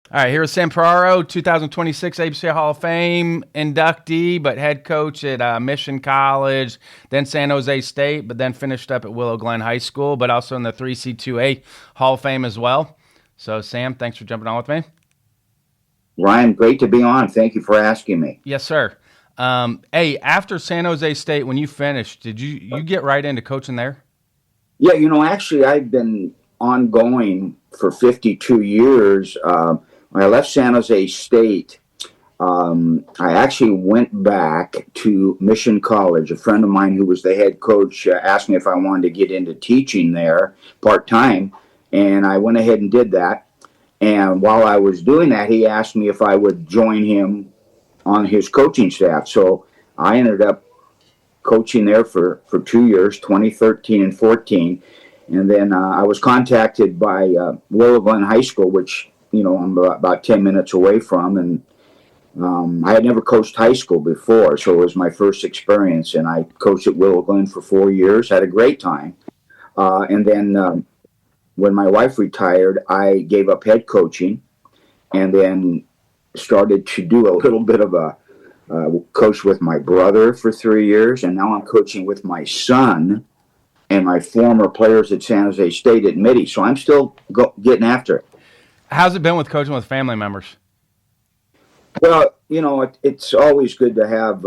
All right, here is Sam Piraro, 2026 ABCA Hall of Fame inductee, but head coach at Mission College, then San Jose State, but then finished up at Willow Glen High School, but also in the 3C2A Hall of Fame as well. So, Sam, thanks for jumping on with me. Ryan, great to be on. Thank you for asking me. Yes, sir. Hey, after San Jose State, when you finished, did you get right into coaching there? Yeah, actually, I've been ongoing for 52 years. When I left San Jose State, I actually went back to Mission College. A friend of mine who was the head coach asked me if I wanted to get into teaching there part-time, and I went ahead and did that. And while I was doing that, he asked me if I would join him on his coaching staff. So I ended up coaching there for 2 years, 2013 and 14. And then I was contacted by Willow Glen High School, which, I'm about 10 minutes away from. And I had never coached high school before, so it was my first experience. And I coached at Willow Glen for 4 years, had a great time. And then when my wife retired, I gave up head coaching and then started to do a little bit of a coach with my brother for 3 years. And now I'm coaching with my son and my former players at San Jose State at Midi. So I'm still getting after it. How's it been with coaching with family members? Well, it's always good to have,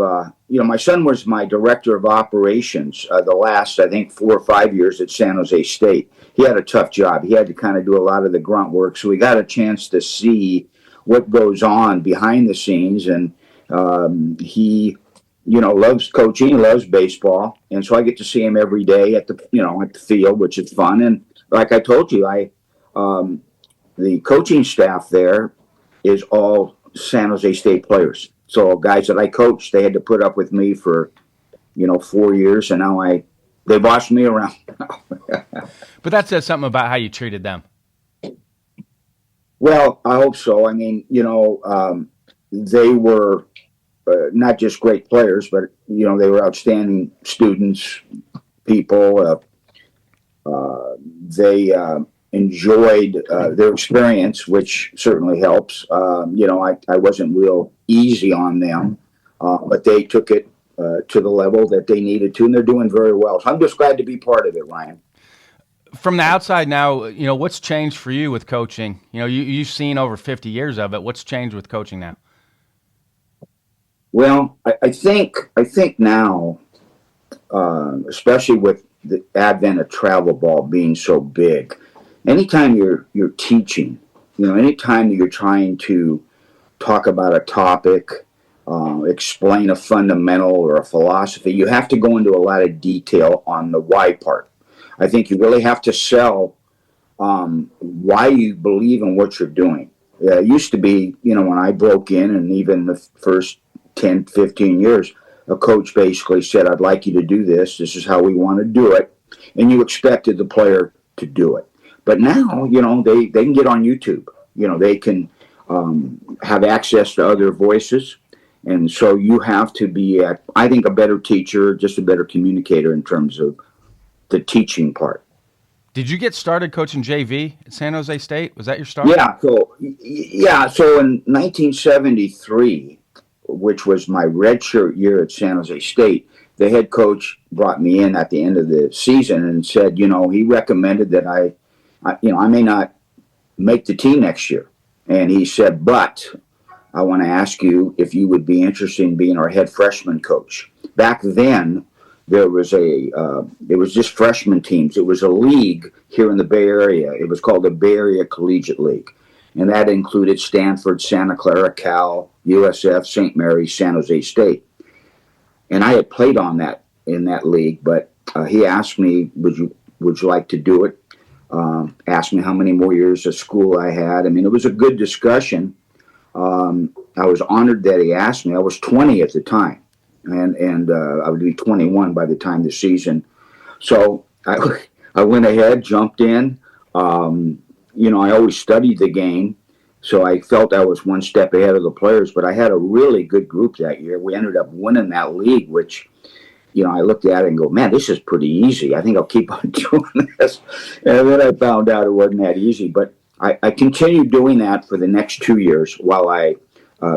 my son was my director of operations the last, I think, 4 or 5 years at San Jose State. He had a tough job. He had to kind of do a lot of the grunt work. So we got a chance to see what goes on behind the scenes. And he, loves coaching, loves baseball. And so I get to see him every day at the field, which is fun. And like I told you, the coaching staff there is all San Jose State players. So guys that I coached, they had to put up with me for, 4 years, and now they boss me around. But that says something about how you treated them. Well, I hope so. I mean, they were not just great players, but they were outstanding students, people. They enjoyed their experience, which certainly helps. I wasn't real easy on them, but they took it to the level that they needed to, and they're doing very well. So I'm just glad to be part of it, Ryan. From the outside now, what's changed for you with coaching? You've seen over 50 years of it. What's changed with coaching now? Well, I think now, especially with the advent of travel ball being so big, anytime you're teaching, anytime that you're trying to talk about a topic, explain a fundamental or a philosophy, you have to go into a lot of detail on the why part. I think you really have to sell why you believe in what you're doing. It used to be, when I broke in, and even the first 10, 15 years, a coach basically said, I'd like you to do this. This is how we want to do it. And you expected the player to do it. But now, they can get on YouTube. They can have access to other voices. And so you have to be, I think, a better teacher, just a better communicator in terms of the teaching part. Did you get started coaching JV at San Jose State? Was that your start? Yeah. So in 1973, which was my redshirt year at San Jose State, the head coach brought me in at the end of the season and said, he recommended that I may not make the team next year. And he said, but I want to ask you if you would be interested in being our head freshman coach. Back then, it was just freshman teams. It was a league here in the Bay Area. It was called the Bay Area Collegiate League. And that included Stanford, Santa Clara, Cal, USF, St. Mary's, San Jose State. And I had played in that league, but he asked me, would you like to do it? Asked me how many more years of school I had. I mean, it was a good discussion. I was honored that he asked me. I was 20 at the time, and I would be 21 by the time the season. So I went ahead, jumped in. I always studied the game, so I felt I was one step ahead of the players. But I had a really good group that year. We ended up winning that league, which, I looked at it and go, man, this is pretty easy. I think I'll keep on doing this. And then I found out it wasn't that easy. But I continued doing that for the next 2 years while I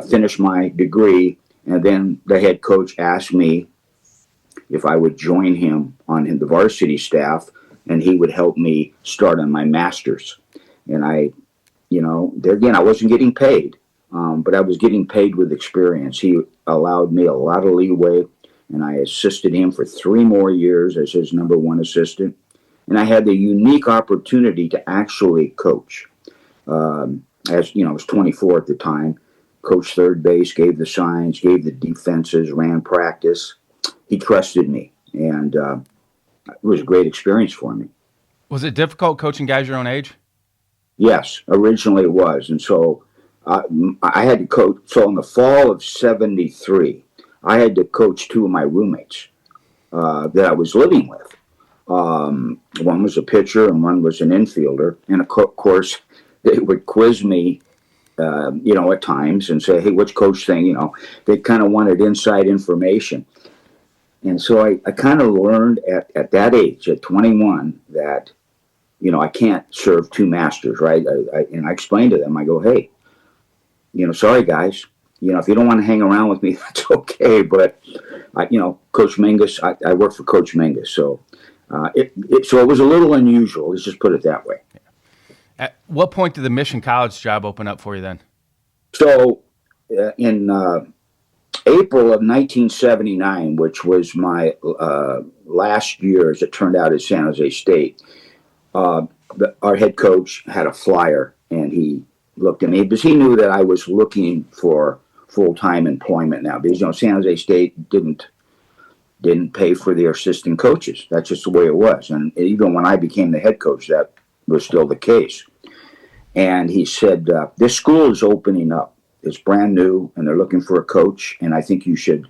finished my degree. And then the head coach asked me if I would join him on the varsity staff, and he would help me start on my master's. And there again, I wasn't getting paid, but I was getting paid with experience. He allowed me a lot of leeway, and I assisted him for 3 more years as his number one assistant. And I had the unique opportunity to actually coach. As you know, I was 24 at the time. Coached third base, gave the signs, gave the defenses, ran practice. He trusted me, and it was a great experience for me. Was it difficult coaching guys your own age? Yes, originally it was. And so I had to coach. So in the fall of 73, I had to coach 2 of my roommates that I was living with. One was a pitcher and one was an infielder. And of course, they would quiz me, at times and say, hey, which coach thing, they kind of wanted inside information. And so I kind of learned at that age, at 21, that, I can't serve 2 masters, right? And I explained to them, I go, hey, sorry, guys, if you don't want to hang around with me, that's okay. But, Coach Mingus, I work for Coach Mingus. So so it was a little unusual. Let's just put it that way. At what point did the Mission College job open up for you then? So in April of 1979, which was my last year, as it turned out, at San Jose State, our head coach had a flyer, and he looked at me because he knew that I was looking for full-time employment now, because San Jose State didn't pay for their assistant coaches. That's just the way it was. And even when I became the head coach, that was still the case. And he said, this school is opening up. It's brand new, and they're looking for a coach, and I think you should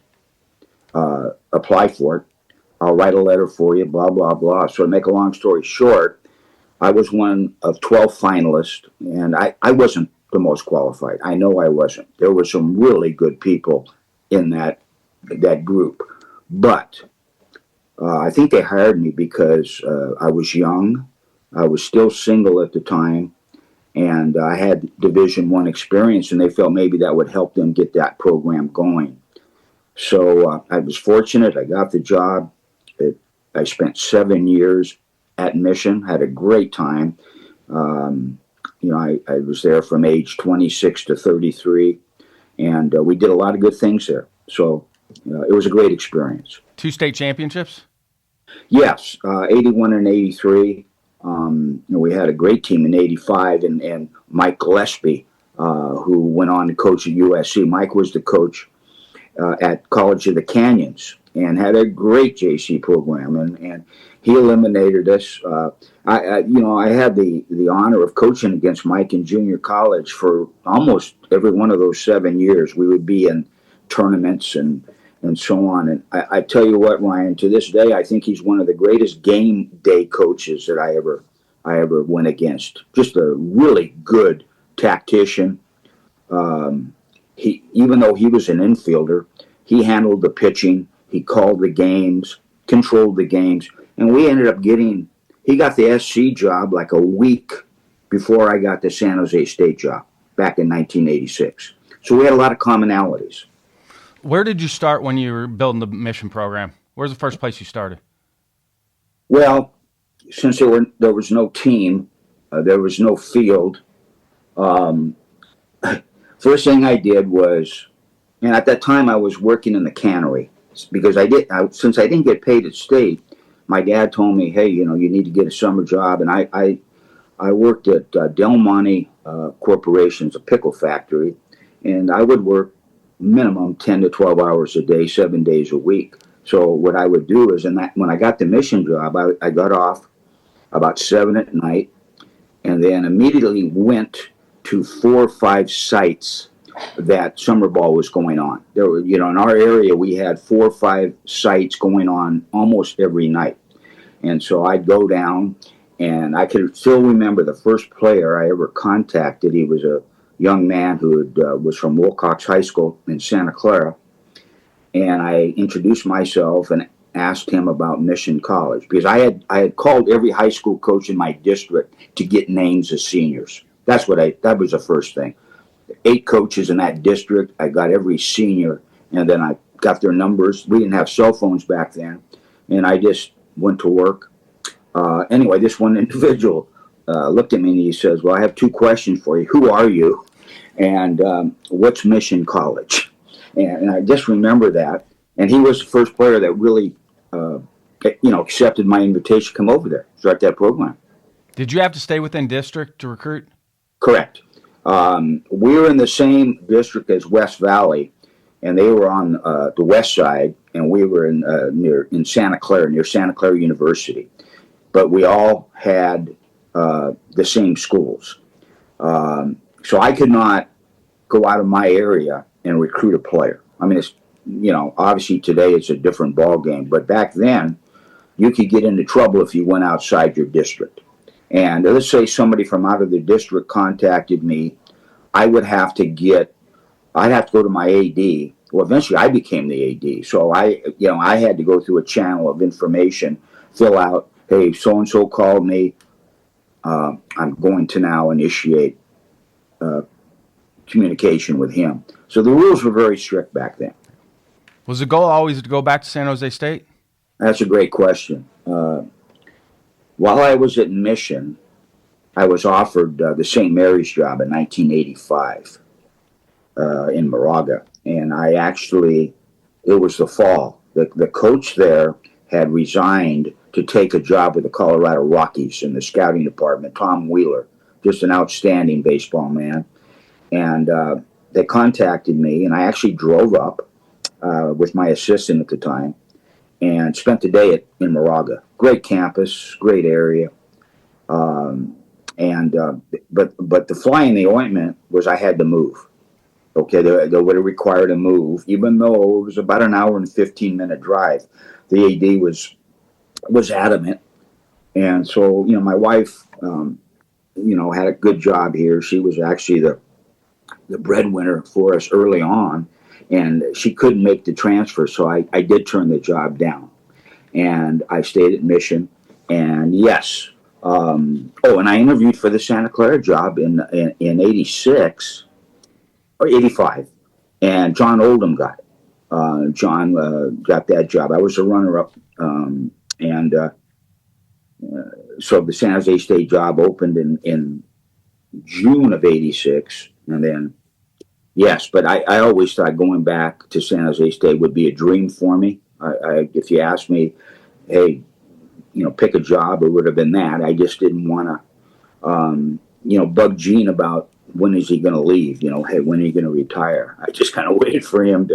apply for it. I'll write a letter for you, blah, blah, blah. So to make a long story short, I was one of 12 finalists, and I wasn't the most qualified. I know I wasn't. There were some really good people in that group. But I think they hired me because I was young. I was still single at the time, and I had Division I experience, and they felt maybe that would help them get that program going. So I was fortunate. I got the job. I spent 7 years at Mission, had a great time. I was there from age 26 to 33, and we did a lot of good things there. So it was a great experience. 2 state championships? Yes, 81 and 83. We had a great team in 85, and Mike Gillespie, who went on to coach at USC. Mike was the coach at College of the Canyons and had a great JC program, and he eliminated us. I had the honor of coaching against Mike in junior college for almost every one of those 7 years. We would be in tournaments and so on. And I tell you what, Ryan, to this day, I think he's one of the greatest game day coaches that I ever went against. Just a really good tactician. Even though he was an infielder, he handled the pitching. He called the games, controlled the games, and we ended up he got the SC job like a week before I got the San Jose State job back in 1986. So we had a lot of commonalities. Where did you start when you were building the Mission program? Where's the first place you started? Well, since there was no team, there was no field. First thing I did was, and at that time I was working in the cannery, because since I didn't get paid at state, my dad told me, hey, you need to get a summer job. And I worked at Del Monte Corporation's a pickle factory, and I would work minimum 10 to 12 hours a day, 7 days a week. So what I would do is, when I got the Mission job, I got off about 7 at night, and then immediately went to 4 or 5 sites that summer ball was going on. There were, in our area, we had 4 or 5 sites going on almost every night. And so I'd go down, and I can still remember the first player I ever contacted. He was a young man who was from Wilcox High School in Santa Clara. And I introduced myself and asked him about Mission College, because I had called every high school coach in my district to get names of seniors. That was the first thing. 8 coaches in that district. I got every senior, and then I got their numbers. We didn't have cell phones back then, and I just went to work. Anyway, this one individual looked at me and he says, "Well, I have 2 questions for you. Who are you? And what's Mission College?" And I just remember that. And he was the first player that really, accepted my invitation to come over there, start that program. Did you have to stay within district to recruit? Correct. We were in the same district as West Valley, and they were on the west side, and we were in Santa Clara, near Santa Clara University. But we all had the same schools. So I could not go out of my area and recruit a player. I mean, it's, obviously today it's a different ball game, but back then you could get into trouble if you went outside your district. And let's say somebody from out of the district contacted me, I'd have to go to my AD. Well, eventually I became the AD. So I had to go through a channel of information, fill out, hey, so-and-so called me. I'm going to now initiate communication with him. So the rules were very strict back then. Was the goal always to go back to San Jose State? That's a great question. While I was at Mission, I was offered the St. Mary's job in 1985 in Moraga. And it was the fall. The coach there had resigned to take a job with the Colorado Rockies in the scouting department, Tom Wheeler, just an outstanding baseball man. And they contacted me, and I actually drove up with my assistant at the time and spent the day in Moraga. Great campus, great area. But the fly in the ointment was I had to move. Okay, they would have required a move, even though it was about an hour and 15-minute drive. The AD was adamant. And so, my wife, had a good job here. She was actually the breadwinner for us early on, and she couldn't make the transfer, so I did turn the job down. And I stayed at Mission, and yes. And I interviewed for the Santa Clara job in 86 or 85, and John Oldham got it. John got that job. I was a runner-up, so the San Jose State job opened in June of 86, and then, yes, but I always thought going back to San Jose State would be a dream for me. If you asked me, hey, pick a job, it would have been that. I just didn't want to, bug Gene about when is he going to leave, hey, when are you going to retire? I just kind of waited for him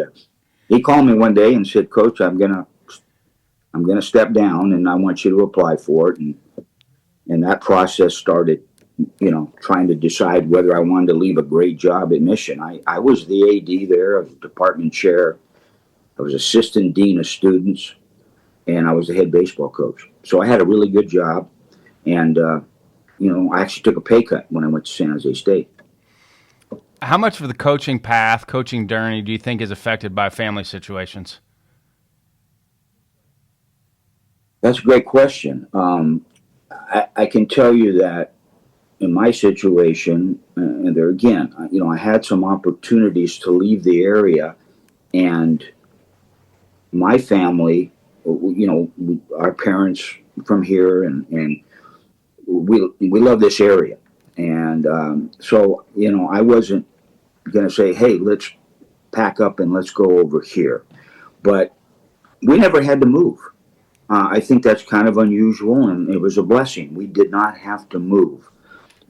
he called me one day and said, Coach, I'm going to step down and I want you to apply for it. And that process started, trying to decide whether I wanted to leave a great job at Mission. I was the AD there, I was department chair, I was assistant dean of students, and I was the head baseball coach. So I had a really good job, and I actually took a pay cut when I went to San Jose State. How much of the coaching path, coaching journey, do you think is affected by family situations? That's a great question. I can tell you that in my situation, and there again, I had some opportunities to leave the area, and my family, our parents from here, and we love this area. And so, I wasn't going to say, hey, let's pack up and let's go over here. But we never had to move. I think that's kind of unusual, and it was a blessing. We did not have to move.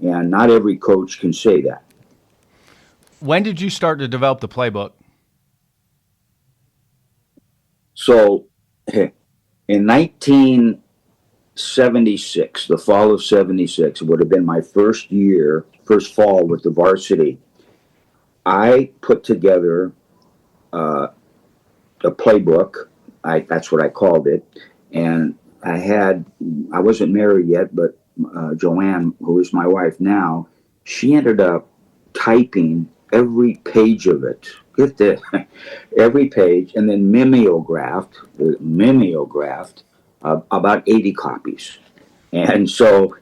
And not every coach can say that. When did you start to develop the playbook? So, in 1976, the fall of 76, it would have been my first fall with the varsity. I put together a playbook. That's what I called it. And I wasn't married yet, but Joanne, who is my wife now, she ended up typing every page of it. Get this, every page, and then mimeographed about 80 copies. And so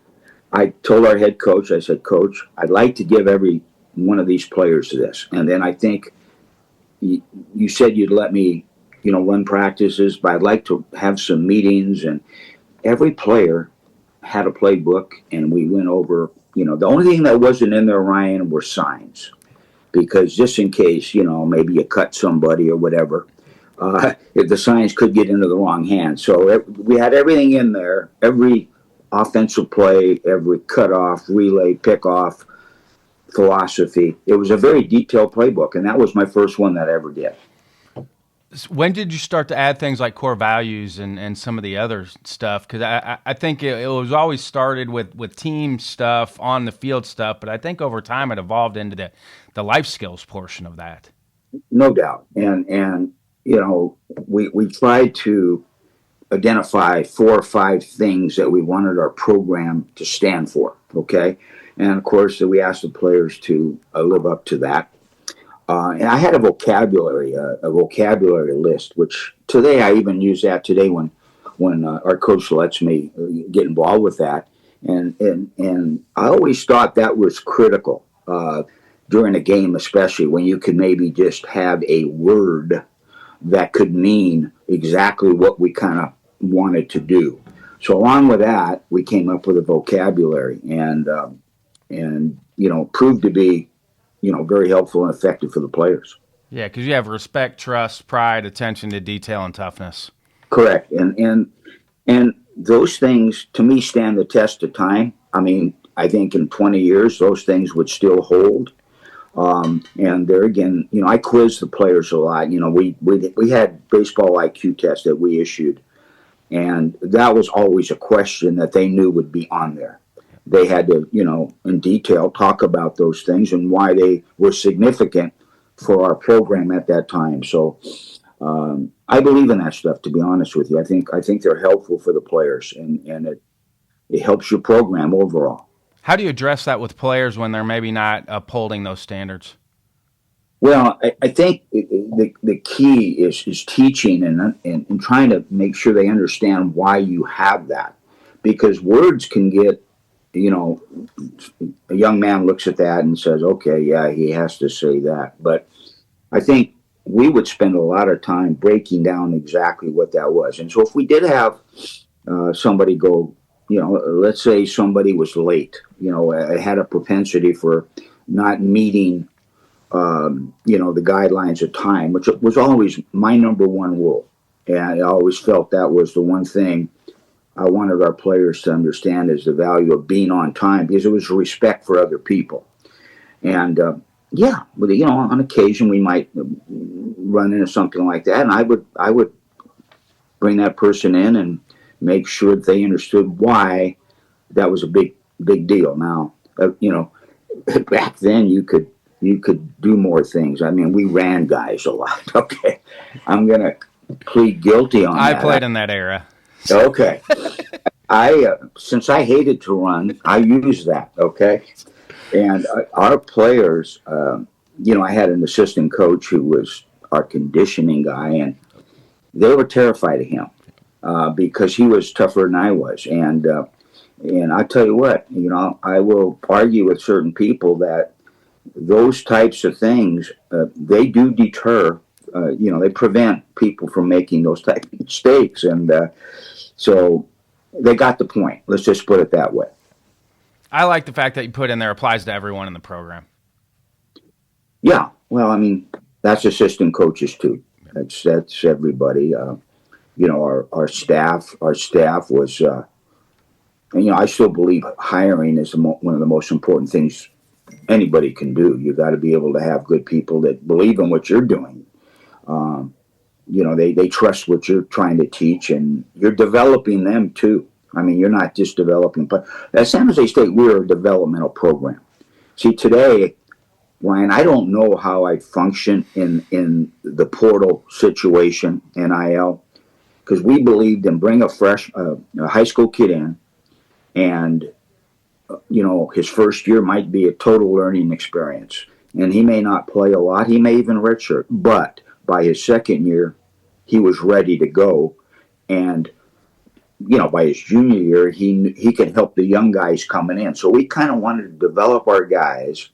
I told our head coach, I said, Coach, I'd like to give every one of these players this. And then I think you said you'd let me, run practices, but I'd like to have some meetings. And every player had a playbook, and we went over, the only thing that wasn't in there, Ryan, were signs. Because just in case, maybe you cut somebody or whatever, if the signs could get into the wrong hands. So we had everything in there, every offensive play, every cutoff, relay, pickoff, philosophy. It was a very detailed playbook, and that was my first one that I ever did. When did you start to add things like core values and some of the other stuff? Because I think it was always started with team stuff, on the field stuff, but I think over time it evolved into the life skills portion of that. No doubt. And we tried to identify 4 or 5 things that we wanted our program to stand for, okay? And, of course, we asked the players to live up to that. And I had a vocabulary list, which today I even use that today when our coach lets me get involved with that. And I always thought that was critical during a game, especially when you could maybe just have a word that could mean exactly what we kind of wanted to do. So along with that, we came up with a vocabulary and proved to be very helpful and effective for the players. Yeah, because you have respect, trust, pride, attention to detail, and toughness. Correct. And those things, to me, stand the test of time. I mean, I think in 20 years, those things would still hold. And there again, I quiz the players a lot. We had baseball IQ tests that we issued, and that was always a question that they knew would be on there. They had to, in detail talk about those things and why they were significant for our program at that time. So I believe in that stuff, to be honest with you. I think they're helpful for the players, and it helps your program overall. How do you address that with players when they're maybe not upholding those standards? Well, I think the key is teaching and trying to make sure they understand why you have that. Because words can get, a young man looks at that and says, okay, yeah, he has to say that. But I think we would spend a lot of time breaking down exactly what that was. And so if we did have somebody go, let's say somebody was late, had a propensity for not meeting, the guidelines of time, which was always my number one rule. And I always felt that was the one thing I wanted our players to understand, is the value of being on time, because it was respect for other people. And, on occasion we might run into something like that. And I would bring that person in and make sure that they understood why that was a big deal. Now, back then you could do more things. I mean, we ran guys a lot. Okay. I'm going to plead guilty on that. I played in that era. Okay. Since I hated to run, I used that. Okay. And our players, I had an assistant coach who was our conditioning guy, and they were terrified of him because he was tougher than I was. And I tell you what, I will argue with certain people that those types of things, they do deter, they prevent people from making those type of mistakes. And so they got the point. Let's just put it that way. I like the fact that you put in there applies to everyone in the program. Yeah. Well, I mean, that's assistant coaches too. That's everybody. Our staff was, I still believe hiring is one of the most important things anybody can do. You got to be able to have good people that believe in what you're doing. They trust what you're trying to teach, and you're developing them too. I mean, you're not just developing, but at San Jose State, we're a developmental program. See, today, Ryan, I don't know how I function in the portal situation, NIL, because we believed in bring a high school kid in, and his first year might be a total learning experience, and he may not play a lot. He may even redshirt, but by his second year, he was ready to go. And by his junior year, he could help the young guys coming in. So we kind of wanted to develop our guys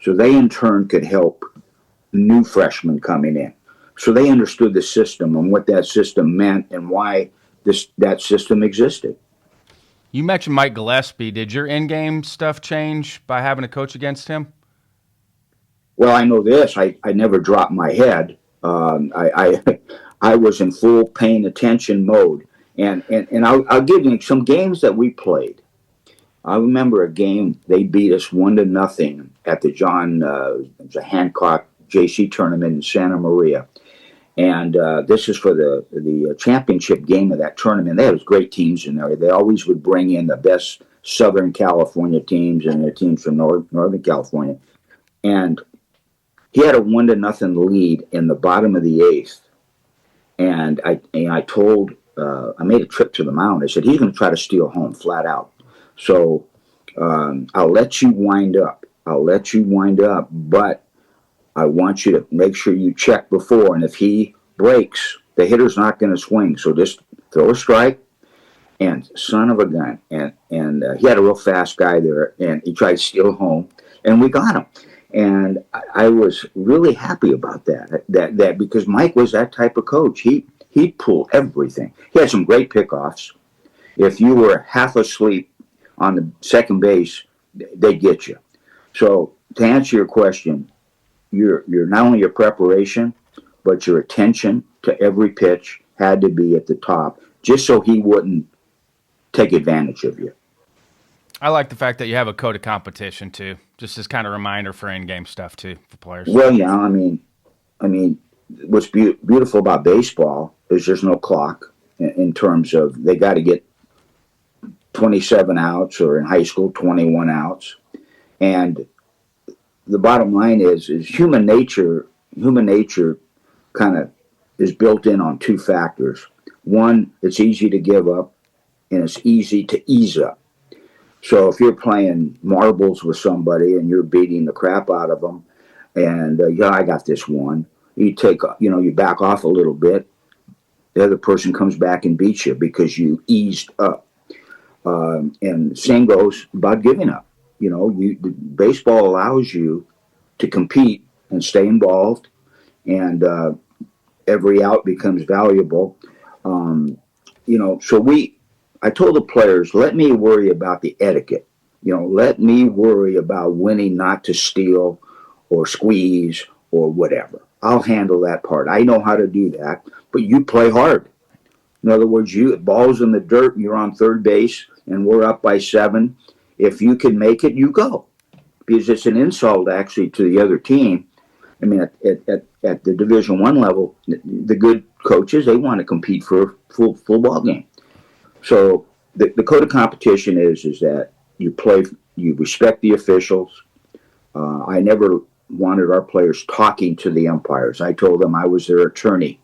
so they in turn could help new freshmen coming in. So they understood the system and what that system meant and why that system existed. You mentioned Mike Gillespie. Did your in-game stuff change by having to coach against him? Well, I know this. I never dropped my head. I was in full paying attention mode. And I'll give you some games that we played. I remember a game they beat us 1-0 at the Hancock JC tournament in Santa Maria. And this is for the championship game of that tournament. They had great teams in there. They always would bring in the best Southern California teams and the teams from Northern California. And he had a 1-0 lead in the bottom of the eighth. And I made a trip to the mound. I said, he's going to try to steal home flat out. So I'll let you wind up. But I want you to make sure you check before. And if he breaks, the hitter's not going to swing. So just throw a strike. And son of a gun. And he had a real fast guy there. And he tried to steal home. And we got him. And I was really happy about that because Mike was that type of coach. He'd pull everything. He had some great pickoffs. If you were half asleep on the second base, they'd get you. So to answer your question, you're not only your preparation, but your attention to every pitch had to be at the top, just so he wouldn't take advantage of you. I like the fact that you have a code of competition too, just as kind of reminder for in-game stuff too for players. Well, yeah, I mean, what's beautiful about baseball is there's no clock in terms of they got to get 27 outs, or in high school 21 outs, and the bottom line is human nature kind of is built in on two factors. One, it's easy to give up, and it's easy to ease up. So if you're playing marbles with somebody and you're beating the crap out of them, and I got this one, you you back off a little bit, the other person comes back and beats you because you eased up. And same goes about giving up. Baseball allows you to compete and stay involved, and every out becomes valuable. I told the players, let me worry about the etiquette. Let me worry about winning, not to steal or squeeze or whatever. I'll handle that part. I know how to do that, but you play hard. In other words, ball's in the dirt, and you're on third base, and we're up by 7. If you can make it, you go. Because it's an insult, actually, to the other team. I mean, at the Division I level, the good coaches, they want to compete for a full ball game. So the code of competition is that you respect the officials. I never wanted our players talking to the umpires. I told them I was their attorney.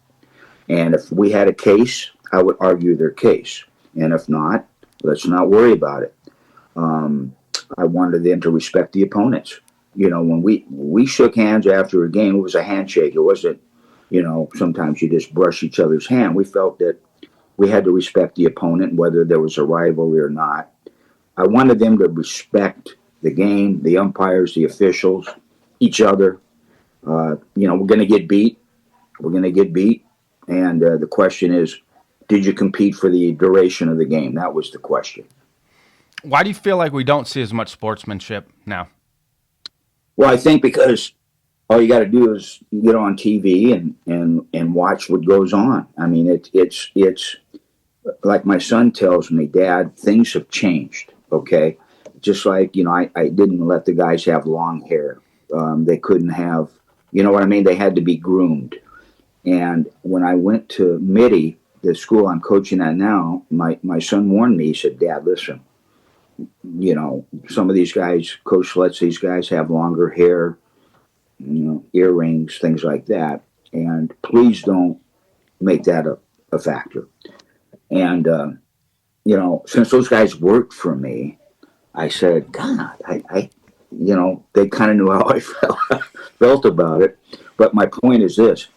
And if we had a case, I would argue their case. And if not, let's not worry about it. I wanted them to respect the opponents. When we shook hands after a game, it was a handshake. It wasn't, sometimes you just brush each other's hand. We felt that we had to respect the opponent, whether there was a rivalry or not. I wanted them to respect the game, the umpires, the officials, each other. We're going to get beat. And the question is, did you compete for the duration of the game? That was the question. Why do you feel like we don't see as much sportsmanship now? Well, I think because all you got to do is get on TV and watch what goes on. I mean, it's like my son tells me, Dad, things have changed, okay? Just like, I didn't let the guys have long hair. They couldn't have, they had to be groomed. And when I went to Mitty, the school I'm coaching at now, my son warned me. He said, Dad, listen, some of these guys, Coach lets these guys have longer hair, earrings, things like that. And please don't make that a factor. And, since those guys worked for me, I said, God, they kind of knew how I felt about it. But my point is this,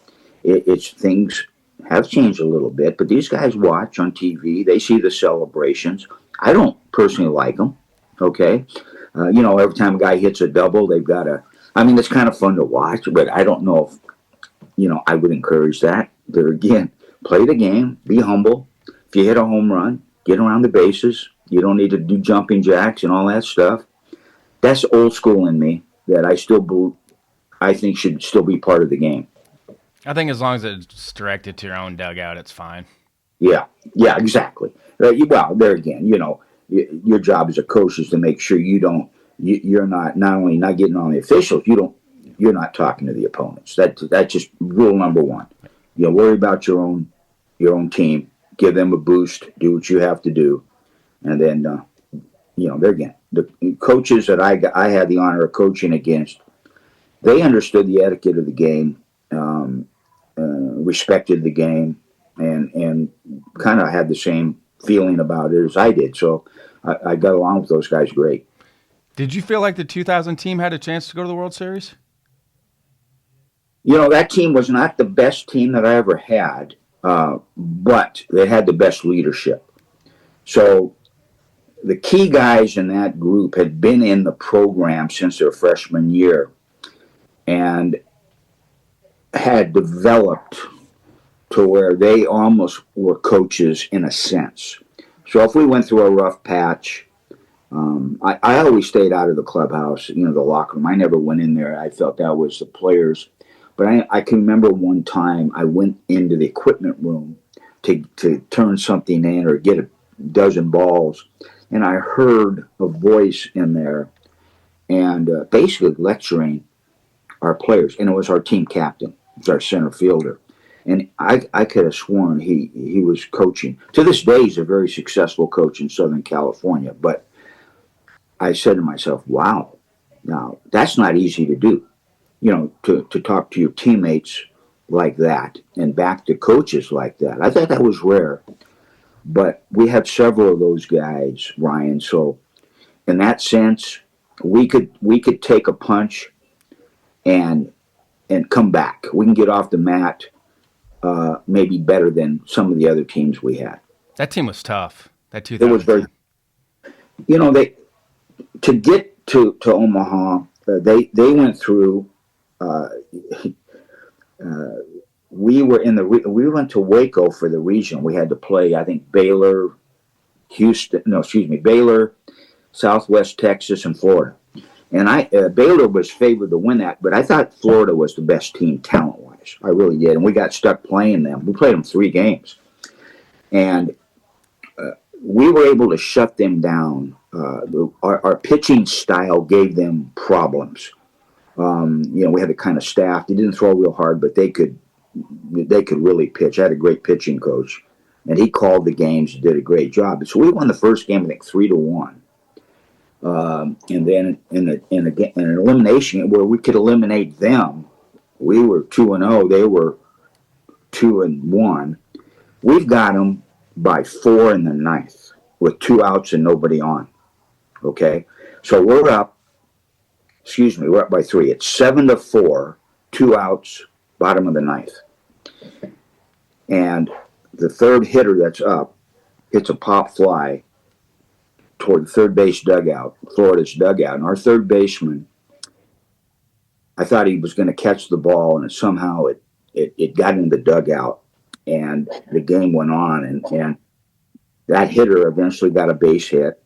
it's things have changed a little bit, but these guys watch on TV. They see the celebrations. I don't personally like them. Okay. Every time a guy hits a double, they've got it's kind of fun to watch, but I don't know if, I would encourage that. But again, play the game, be humble. If you hit a home run, get around the bases. You don't need to do jumping jacks and all that stuff. That's old school in me that I think should still be part of the game. I think as long as it's directed to your own dugout, it's fine. Yeah, exactly. Well, there again, your job as a coach is to make sure you're not only not getting on the officials, you're not talking to the opponents. That's just rule number one. Worry about your own team, give them a boost, do what you have to do, and then there again, the coaches that I had the honor of coaching against, they understood the etiquette of the game, respected the game, and kind of had the same feeling about it as I did. So I got along with those guys great. Did you feel like the 2000 team had a chance to go to the World Series? That team was not the best team that I ever had, but they had the best leadership. So the key guys in that group had been in the program since their freshman year and had developed to where they almost were coaches in a sense. So if we went through a rough patch, I always stayed out of the clubhouse, the locker room. I never went in there. I felt that was the players. But I can remember one time I went into the equipment room to turn something in or get a dozen balls, and I heard a voice in there and basically lecturing our players. And it was our team captain. It was our center fielder. And I could have sworn he was coaching. To this day, he's a very successful coach in Southern California. But I said to myself, wow, now that's not easy to do, to talk to your teammates like that and back to coaches like that. I thought that was rare. But we had several of those guys, Ryan. So in that sense, we could take a punch and come back. We can get off the mat maybe better than some of the other teams we had. That team was tough. That 2000. It was very. To get to Omaha, they went through. We went to Waco for the region. We had to play, I think, Baylor, Southwest Texas, and Florida. And Baylor was favored to win that, but I thought Florida was the best team talent-wise. I really did. And we got stuck playing them. We played them 3 games. And we were able to shut them down. Our pitching style gave them problems. We had the kind of staff. They didn't throw real hard, but they could really pitch. I had a great pitching coach, and he called the games and did a great job. So we won the first game, I think, 3-1. And then in an elimination where we could eliminate them, we were 2-0. They were 2-1. We've got them by 4 in the 9th with 2 outs and nobody on. Okay, so we're up by 3. It's 7-4, 2 outs, bottom of the 9th. And the third hitter that's up hits a pop fly toward the third base dugout, Florida's dugout. And our third baseman, I thought he was going to catch the ball, and somehow it got in the dugout, and the game went on. And that hitter eventually got a base hit.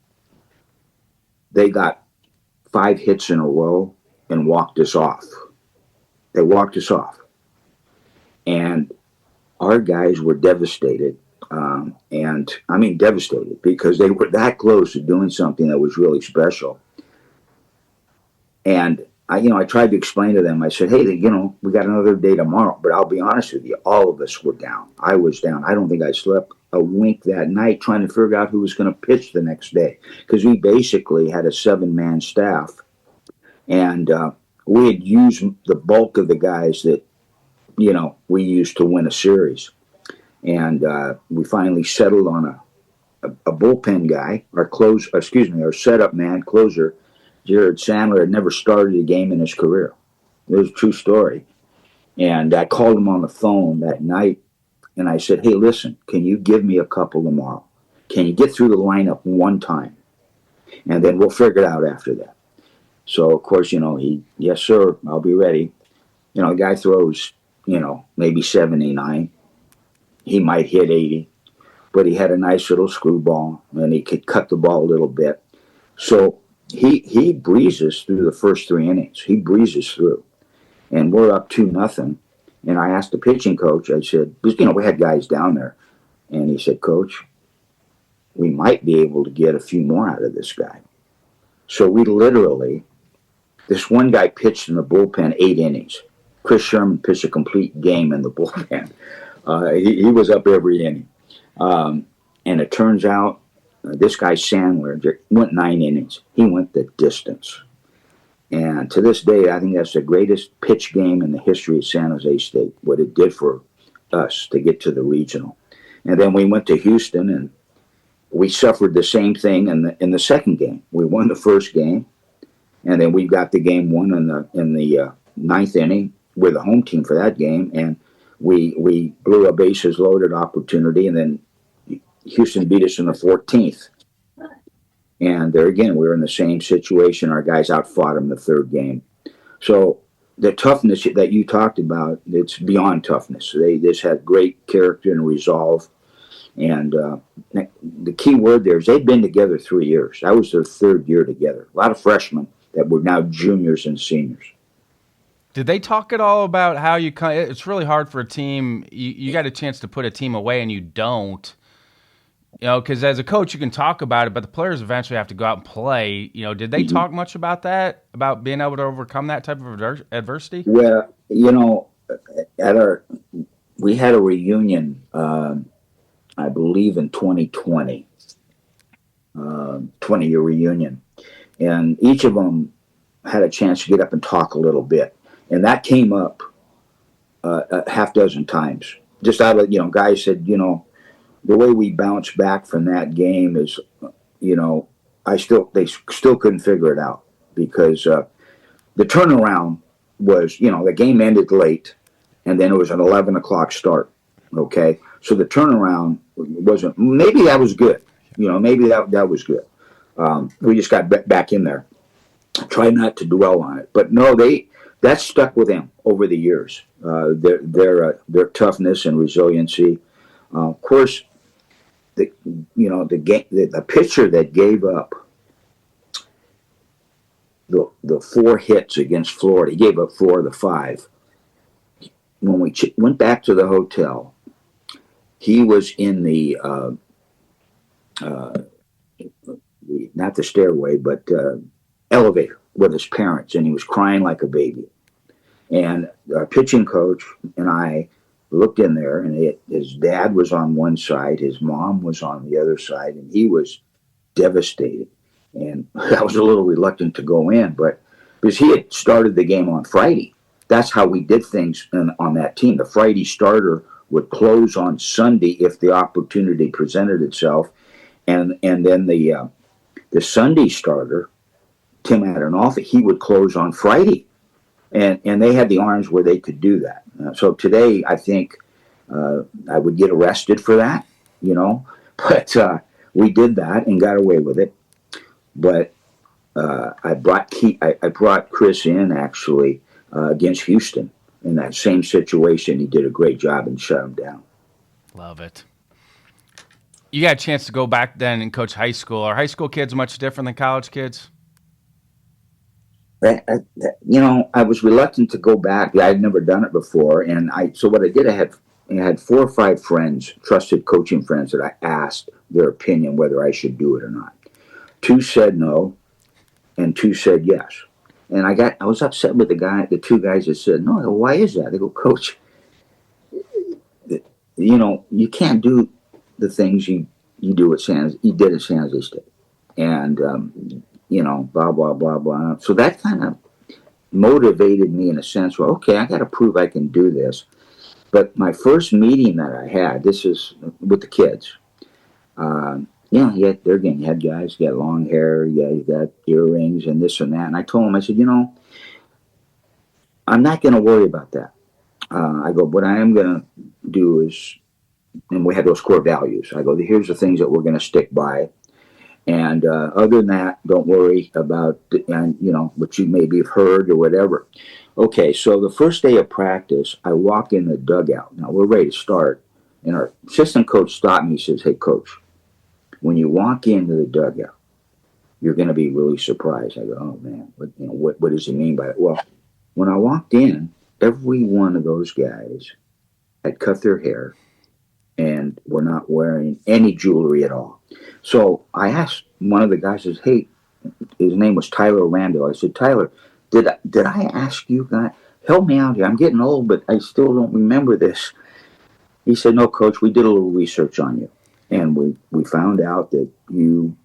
They got 5 hits in a row and walked us off. They walked us off. And our guys were devastated. And I mean devastated because they were that close to doing something that was really special. And I tried to explain to them. I said, hey, we got another day tomorrow. But I'll be honest with you, all of us were down. I was down. I don't think I slept a wink that night trying to figure out who was going to pitch the next day, because we basically had a 7-man staff, and we had used the bulk of the guys that we used to win a series. And we finally settled on a bullpen guy. Our setup man, closer, Jared Sandler, had never started a game in his career. It was a true story. And I called him on the phone that night, And I said, hey, listen, can you give me a couple tomorrow? Can you get through the lineup one time? And then we'll figure it out after that. So, of course, yes, sir, I'll be ready. The guy throws, maybe 79. He might hit 80, but he had a nice little screwball, and he could cut the ball a little bit. So he breezes through the first 3 innings. He breezes through. And we're up 2-0. And I asked the pitching coach, I said, because, we had guys down there. And he said, Coach, we might be able to get a few more out of this guy. So we literally, this one guy pitched in the bullpen 8 innings. Chris Sherman pitched a complete game in the bullpen. He was up every inning. And it turns out this guy Sandler went 9 innings. He went the distance. And to this day, I think that's the greatest pitch game in the history of San Jose State, what it did for us to get to the regional. And then we went to Houston, and we suffered the same thing in the second game. We won the first game, and then we got the game won in the 9th inning. We're the home team for that game, and we blew a bases loaded opportunity, and then Houston beat us in the 14th. And there again, we were in the same situation. Our guys outfought them the third game. So the toughness that you talked about, it's beyond toughness. They just had great character and resolve. And the key word there is they've been together 3 years. That was their 3rd year together. A lot of freshmen that were now juniors and seniors. Did they talk at all about how it's really hard for a team, you got a chance to put a team away and you don't, because as a coach you can talk about it, but the players eventually have to go out and play. Did they talk much about that, about being able to overcome that type of adversity? Well, we had a reunion, I believe in 2020, 20-year reunion, and each of them had a chance to get up and talk a little bit. And that came up a half dozen times. Just out of, guys said, the way we bounced back from that game is, they still couldn't figure it out because the turnaround was, the game ended late, and then it was an 11 o'clock start. Okay, so the turnaround wasn't. Maybe that was good. Maybe that was good. We just got back in there. Try not to dwell on it, but no, that stuck with them over the years. Their toughness and resiliency. Of course, the pitcher that gave up the 4 hits against Florida, he gave up 4 of the 5. When we went back to the hotel, he was in the not the stairway, but elevator with his parents, and he was crying like a baby. And our pitching coach and I looked in there, and his dad was on one side, his mom was on the other side, and he was devastated. And I was a little reluctant to go in, but because he had started the game on Friday. That's how we did things on that team. The Friday starter would close on Sunday if the opportunity presented itself, and then the Sunday starter, Tim Adonolfi, he would close on Friday, and they had the arms where they could do that. So today, I think I would get arrested for that, but we did that and got away with it. But I brought Chris in actually against Houston in that same situation. He did a great job and shut him down. Love it. You got a chance to go back then and coach high school. Are high school kids much different than college kids? I was reluctant to go back. I had never done it before, so what I did, I had 4 or 5 friends, trusted coaching friends, that I asked their opinion whether I should do it or not. 2 said no, and 2 said yes. And I was upset with the 2 guys that said no. I go, why is that? They go, Coach, you can't do the things you did at San Jose State, and blah blah blah blah. So that kind of motivated me in a sense. Well, okay, I got to prove I can do this. But my first meeting that I had, this is with the kids. You had guys, you got long hair, you got earrings and this and that. And I told them, I said, I'm not going to worry about that. I go, what I am going to do is and we had those core values. I go, here's the things that we're going to stick by. And other than that, don't worry about, what you maybe have heard or whatever. Okay, so the first day of practice, I walk in the dugout. Now, we're ready to start. And our assistant coach stopped me and says, hey, coach, when you walk into the dugout, you're going to be really surprised. I go, oh, man, what does he mean by it? Well, when I walked in, every one of those guys had cut their hair and were not wearing any jewelry at all. So I asked one of the guys, says, hey, his name was Tyler Randall. I said, Tyler, did I ask you, guys, help me out here. I'm getting old, but I still don't remember this. He said, no, coach, we did a little research on you. And we found out that you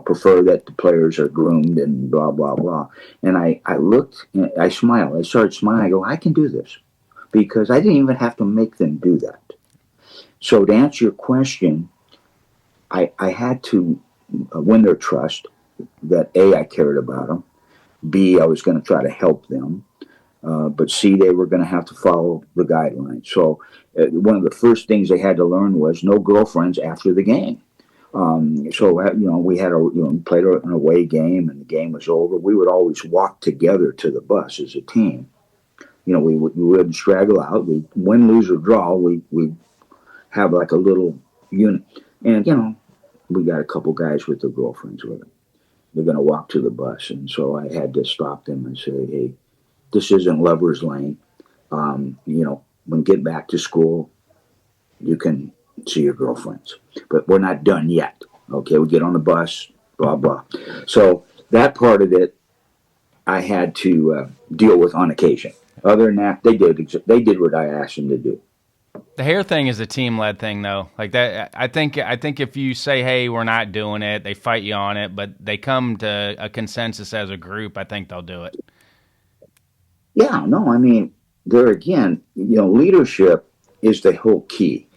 prefer that the players are groomed and blah, blah, blah. And I looked, and I smiled. I started smiling. I go, I can do this because I didn't even have to make them do that. So to answer your question, I had to win their trust that A, I cared about them. B, I was going to try to help them. But C, they were going to have to follow the guidelines. So one of the first things they had to learn was no girlfriends after the game. We had played an away game and the game was over. We would always walk together to the bus as a team. We wouldn't straggle out. We win, lose, or draw. We have like a little unit. And, we got a couple guys with their girlfriends with them. They're going to walk to the bus. And so I had to stop them and say, hey, this isn't lover's lane. When you get back to school, you can see your girlfriends. But we're not done yet. Okay, we get on the bus, blah, blah. So that part of it, I had to deal with on occasion. Other than that, they did what I asked them to do. The hair thing is a team-led thing, though. Like that, I think if you say, "Hey, we're not doing it," they fight you on it, but they come to a consensus as a group. I think they'll do it. Yeah, no, I mean, there again, leadership is the whole key,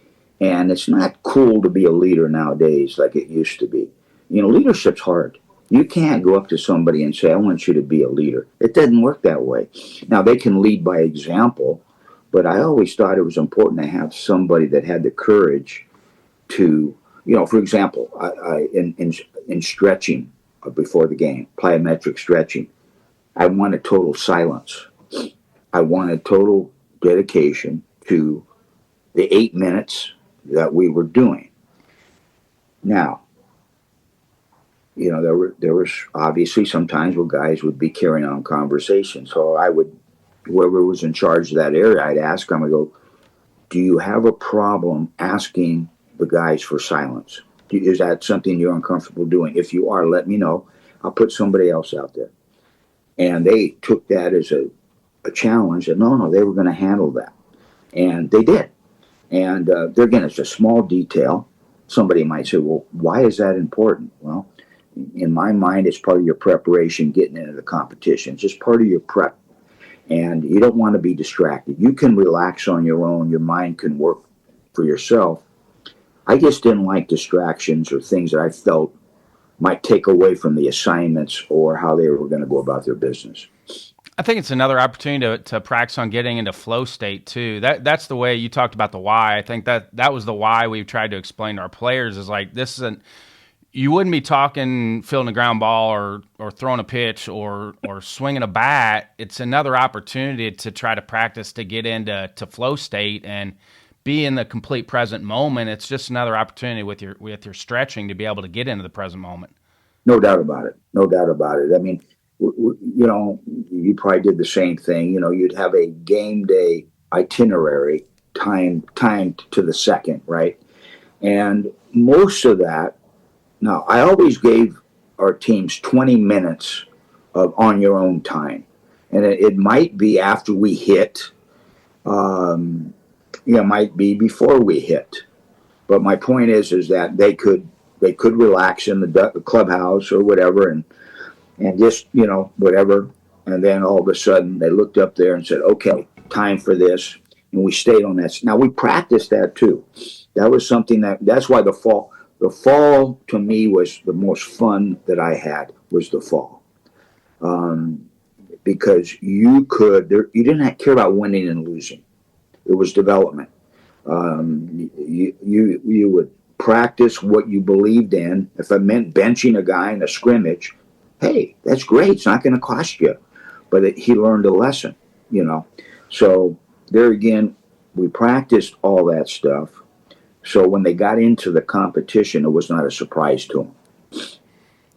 and it's not cool to be a leader nowadays like it used to be. Leadership's hard. You can't go up to somebody and say, "I want you to be a leader." It doesn't work that way. Now they can lead by example. But I always thought it was important to have somebody that had the courage to, for example, in stretching before the game, plyometric stretching, I wanted total silence. I wanted total dedication to the 8 minutes that we were doing. Now, there was obviously sometimes where guys would be carrying on conversations. So whoever was in charge of that area, I'd ask them, I go, do you have a problem asking the guys for silence? Is that something you're uncomfortable doing? If you are, let me know. I'll put somebody else out there. And they took that as a challenge, and no, they were going to handle that. And they did. And again, it's a small detail. Somebody might say, well, why is that important? Well, in my mind, it's part of your preparation getting into the competition. It's just part of your prep. And you don't want to be distracted. You can relax on your own. Your mind can work for yourself. I just didn't like distractions or things that I felt might take away from the assignments or how they were going to go about their business. I think it's another opportunity to practice on getting into flow state too. That's the way you talked about the why. I think that was the why we've tried to explain to our players is like, this isn't, you wouldn't be talking fielding a ground ball or throwing a pitch or swinging a bat. It's another opportunity to try to practice to get into flow state and be in the complete present moment. It's just another opportunity with your stretching to be able to get into the present moment. No doubt about it. No doubt about it. I mean, you probably did the same thing. You'd have a game day itinerary timed to the second, right? And most of that. Now, I always gave our teams 20 minutes of on your own time. And it might be after we hit, it might be before we hit. But my point is that they could relax in the clubhouse or whatever and just, whatever. And then all of a sudden they looked up there and said, okay, time for this. And we stayed on that. Now, we practiced that too. That was something that's why the fall to me was the most fun that I had was the fall. Because you didn't care about winning and losing. It was development. You would practice what you believed in. If it meant benching a guy in a scrimmage, hey, that's great. It's not going to cost you. But he learned a lesson, you know. So there again, we practiced all that stuff. So when they got into the competition, it was not a surprise to them.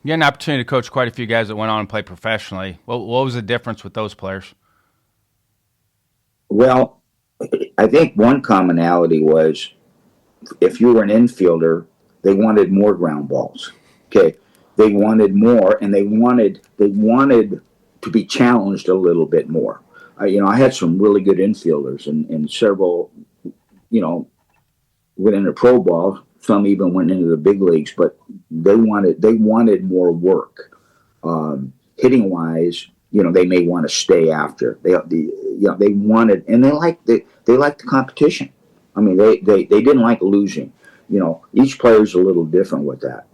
You had an opportunity to coach quite a few guys that went on and played professionally. What was the difference with those players? Well, I think one commonality was if you were an infielder, they wanted more ground balls. Okay, they wanted more, and they wanted to be challenged a little bit more. I had some really good infielders, and several, went into pro ball. Some even went into the big leagues, but they wanted more work. Hitting wise, they may want to stay after. They wanted, and they liked the competition. I mean, they didn't like losing. Each player's a little different with that.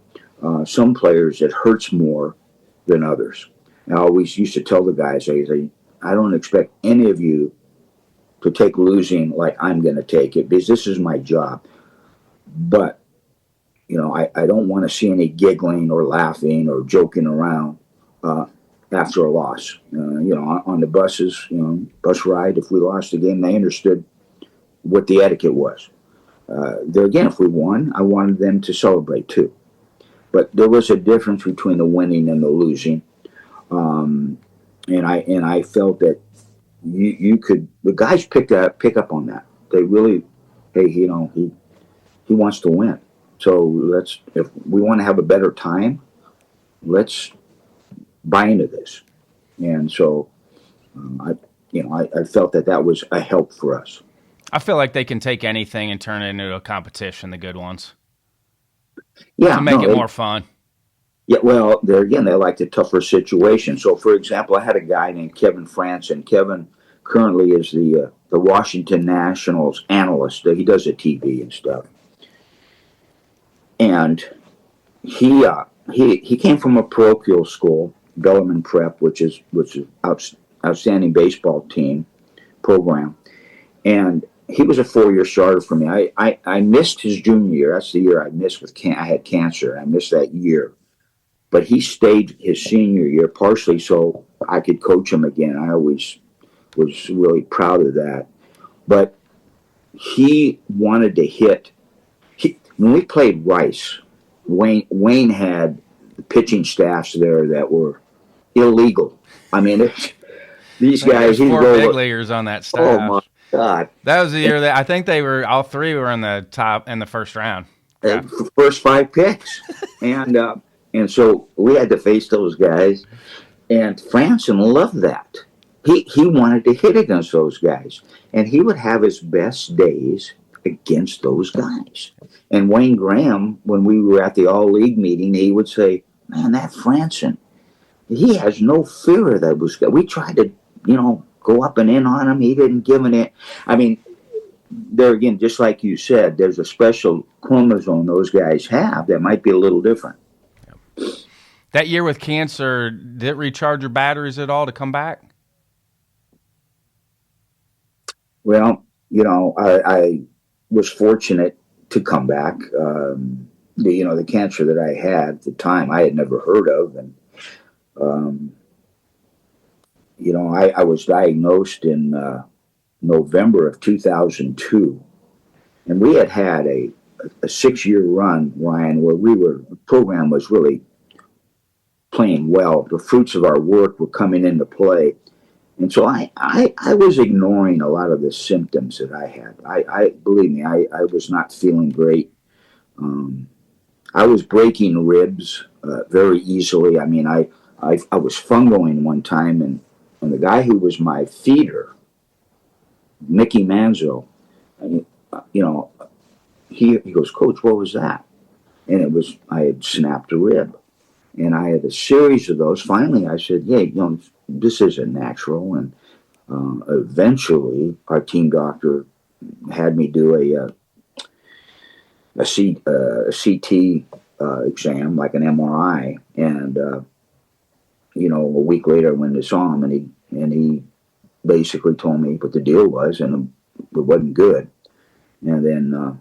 Some players, it hurts more than others. And I always used to tell the guys, I don't expect any of you to take losing like I'm going to take it, because this is my job. But, I don't want to see any giggling or laughing or joking around after a loss. On the buses, bus ride, if we lost the game, they understood what the etiquette was. There again, if we won, I wanted them to celebrate too. But there was a difference between the winning and the losing. And I felt that the guys pick up on that. They really, hey, he wants to win. So if we want to have a better time, let's buy into this. And so I felt that was a help for us. I feel like they can take anything and turn it into a competition, the good ones. Yeah. To make it more fun. Yeah, well, there again, they like the tougher situation. So, for example, I had a guy named Kevin Franson. Kevin currently is the Washington Nationals analyst. He does the TV and stuff. And he came from a parochial school, Bellarmine Prep, which is outstanding baseball team program. And he was a 4-year starter for me. I missed his junior year. That's the year I missed I had cancer. I missed that year. But he stayed his senior year partially so I could coach him again. I always was really proud of that. But he wanted to hit. When we played Rice, Wayne had the pitching staffs there that were illegal. I mean, these guys. There's 4 big leaguers on that staff. Oh my God! That was the year that I think all 3 were in the top in the first round. Yeah. First 5 picks, and so we had to face those guys. And Franson loved that. He wanted to hit against those guys, and he would have his best days against those guys. And Wayne Graham, when we were at the all-league meeting, he would say, "Man, that Franson, he has no fear of those guys. We tried to, go up and in on him. He didn't give an it." I mean, there again, just like you said, there's a special chromosome those guys have that might be a little different. That year with cancer, did it recharge your batteries at all to come back? Well, I was fortunate to come back. The cancer that I had at the time, I had never heard of. And, I was diagnosed in November of 2002. And we had a 6-year run, Ryan, where the program was really playing well. The fruits of our work were coming into play. And so I was ignoring a lot of the symptoms that I had. Believe me, I was not feeling great. I was breaking ribs very easily. I mean, I was fungoing one time, and the guy who was my feeder, Mickey Manzo, he goes, "Coach, what was that?" And I had snapped a rib. And I had a series of those. Finally, I said, "Yeah, this isn't natural." And eventually, our team doctor had me do a CT exam, like an MRI. And a week later, I went and saw him, and he basically told me what the deal was, and it wasn't good. And then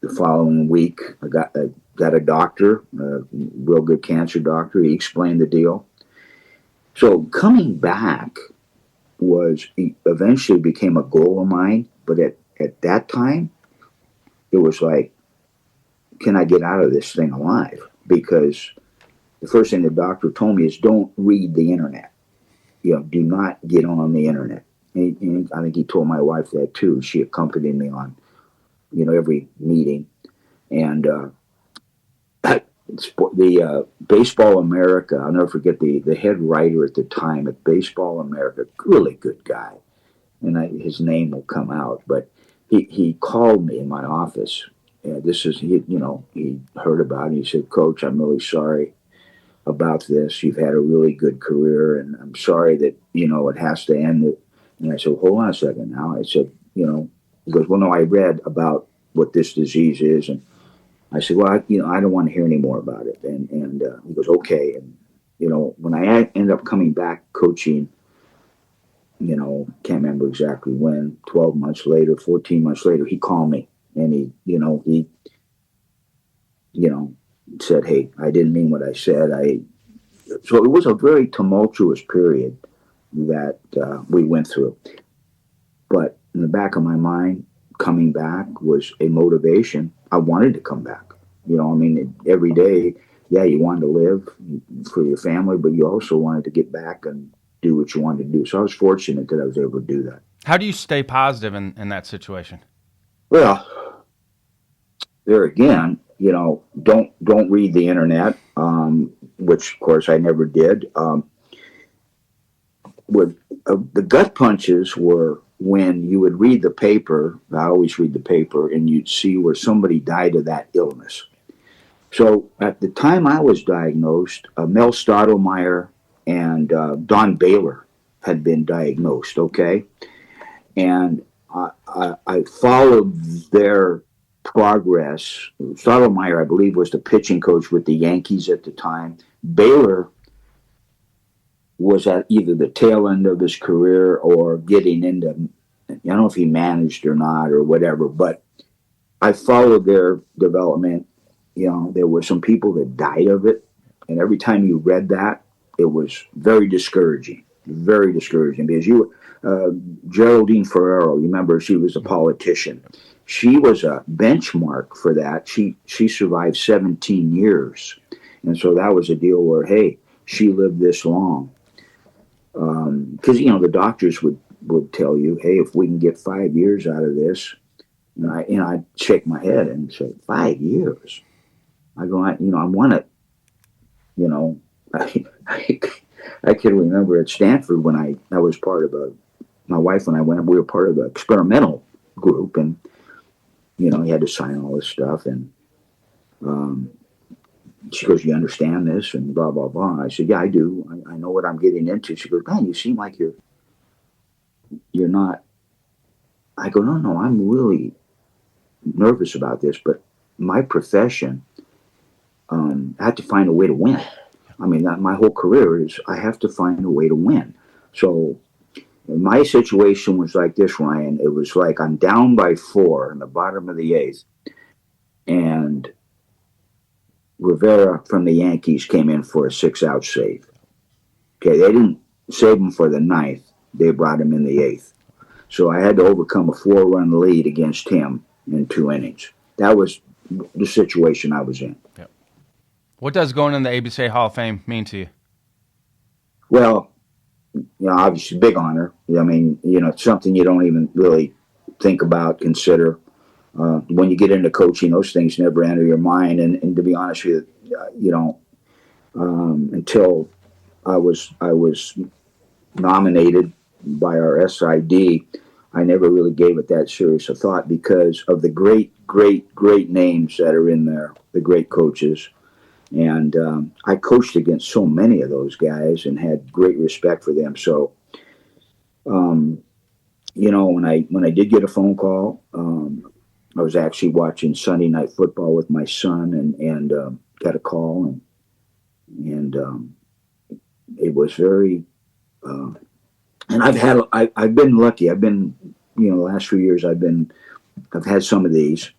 the following week, I got a doctor, a real good cancer doctor. He explained the deal. So coming back eventually became a goal of mine. But at that time, it was like, can I get out of this thing alive? Because the first thing the doctor told me is don't read the internet. Do not get on the internet. And I think he told my wife that too. She accompanied me on, every meeting. And the Baseball America, I'll never forget the head writer at the time at Baseball America, really good guy. And his name will come out. But he called me in my office. He heard about it. He said, Coach, I'm really sorry about this. You've had a really good career, and I'm sorry that, it has to end. And I said, hold on a second now. I said, he goes, well, no, I read about what this disease is. And I said, well, I don't want to hear any more about it. And he goes, okay. And, when I ended up coming back coaching, can't remember exactly when, 12 months later, 14 months later, he called me and he said, hey, I didn't mean what I said. So it was a very tumultuous period that we went through. But in the back of my mind, coming back was a motivation. I wanted to come back. Every day, you wanted to live for your family, but you also wanted to get back and do what you wanted to do. So I was fortunate that I was able to do that. How do you stay positive in that situation? Well, there again, don't read the internet, which of course I never did. The gut punches were when you would read the paper. I always read the paper, and you'd see where somebody died of that illness. So at the time I was diagnosed, Mel Stottlemyre and Don Baylor had been diagnosed. Okay, and I followed their progress. Stottlemyre, I believe, was the pitching coach with the Yankees at the time. Baylor was at either the tail end of his career or getting into, I don't know if he managed or not or whatever, but I followed their development. There were some people that died of it. And every time you read that, it was very discouraging because Geraldine Ferraro, you remember, she was a politician. She was a benchmark for that. She survived 17 years. And so that was a deal where, hey, she lived this long. Because, the doctors would tell you, hey, if we can get 5 years out of this, and I'd shake my head and say, 5 years? I go, I want it. I can remember at Stanford when I was part of my wife and I we were part of the experimental group, and you had to sign all this stuff, and she goes, you understand this, and blah blah blah. I said, yeah, I do. I know what I'm getting into. She goes, man, you seem like you're not. I go, no, I'm really nervous about this, but my profession, I have to find a way to win. My whole career is I have to find a way to win. So my situation was like this, Ryan. It was like I'm down by 4 in the bottom of the 8th, and Rivera from the Yankees came in for a 6-out save. Okay, they didn't save him for the 9th. They brought him in the 8th. So I had to overcome a 4-run lead against him in 2 innings. That was the situation I was in. Yep. What does going in the ABCA Hall of Fame mean to you? Well, obviously, big honor. It's something you don't even really think about, consider. When you get into coaching, those things never enter your mind. And to be honest with you, until I was nominated by our SID, I never really gave it that serious a thought because of the great names that are in there, the great coaches. And I coached against so many of those guys and had great respect for them. So, when I did get a phone call, I was actually watching Sunday Night Football with my son and got a call and it was very. And I've been lucky. I've been, the last few years I've been I've had some of these.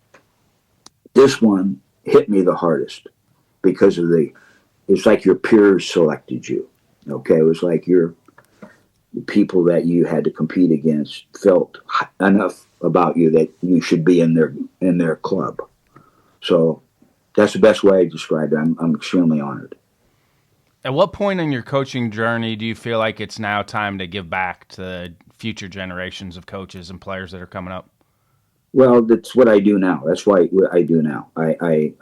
This one hit me the hardest because of it's like your peers selected you. Okay, it was like the people that you had to compete against felt enough about you that you should be in their club. So that's the best way I describe it. I'm extremely honored. At what point in your coaching journey do you feel like it's now time to give back to future generations of coaches and players that are coming up? Well, that's what I do now. That's what I do now. I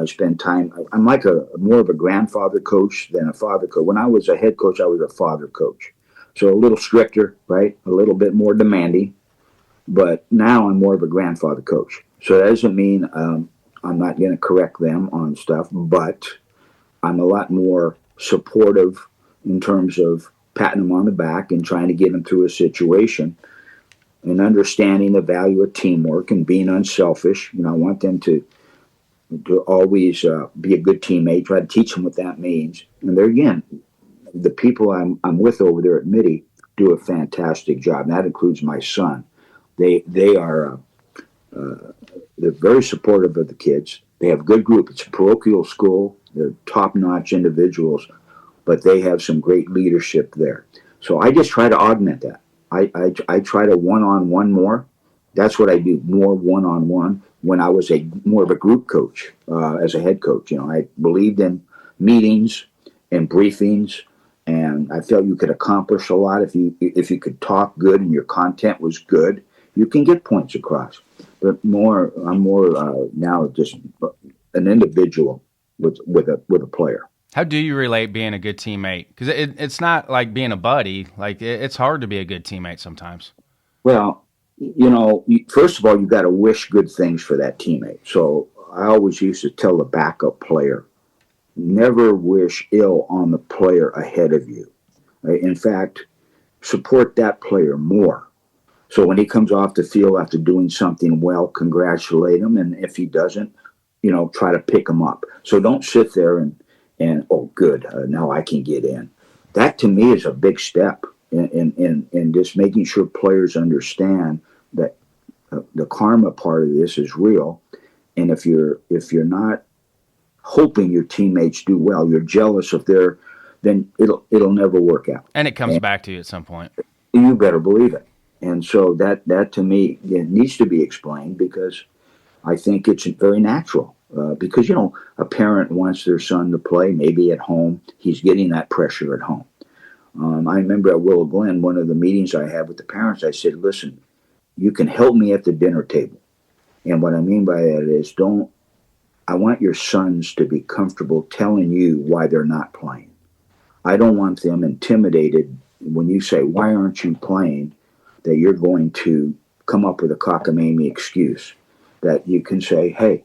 spend time. I'm like more of a grandfather coach than a father coach. When I was a head coach, I was a father coach. So a little stricter, right? A little bit more demanding. But now I'm more of a grandfather coach. So that doesn't mean I'm not going to correct them on stuff, but I'm a lot more supportive in terms of patting them on the back and trying to get them through a situation and understanding the value of teamwork and being unselfish. I want them to always be a good teammate, try to teach them what that means. And there again, the people I'm with over there at Mitty do a fantastic job. And that includes my son. They are they're very supportive of the kids. They have a good group. It's a parochial school. They're top-notch individuals, but they have some great leadership there. So I just try to augment that. I try to one-on-one more. That's what I do, more one-on-one. When I was more of a group coach as a head coach, I believed in meetings and briefings, and I felt you could accomplish a lot if you could talk good and your content was good. You can get points across. But I'm more now just an individual with a player. How do you relate being a good teammate? Because it's not like being a buddy. Like it's hard to be a good teammate sometimes. Well, first of all, you got to wish good things for that teammate. So I always used to tell the backup player, never wish ill on the player ahead of you. In fact, support that player more. So when he comes off the field after doing something well, congratulate him. And if he doesn't, try to pick him up. So don't sit there and oh, good, now I can get in. That to me is a big step in just making sure players understand that the karma part of this is real. And if you're not hoping your teammates do well, you're jealous of then it'll never work out. And it comes back to you at some point. You better believe it. And so that to me needs to be explained because I think it's very natural. Because, a parent wants their son to play, maybe at home. He's getting that pressure at home. I remember at Willow Glen, one of the meetings I had with the parents, I said, listen, you can help me at the dinner table. And what I mean by that is I want your sons to be comfortable telling you why they're not playing. I don't want them intimidated when you say, why aren't you playing, that you're going to come up with a cockamamie excuse. That you can say, hey,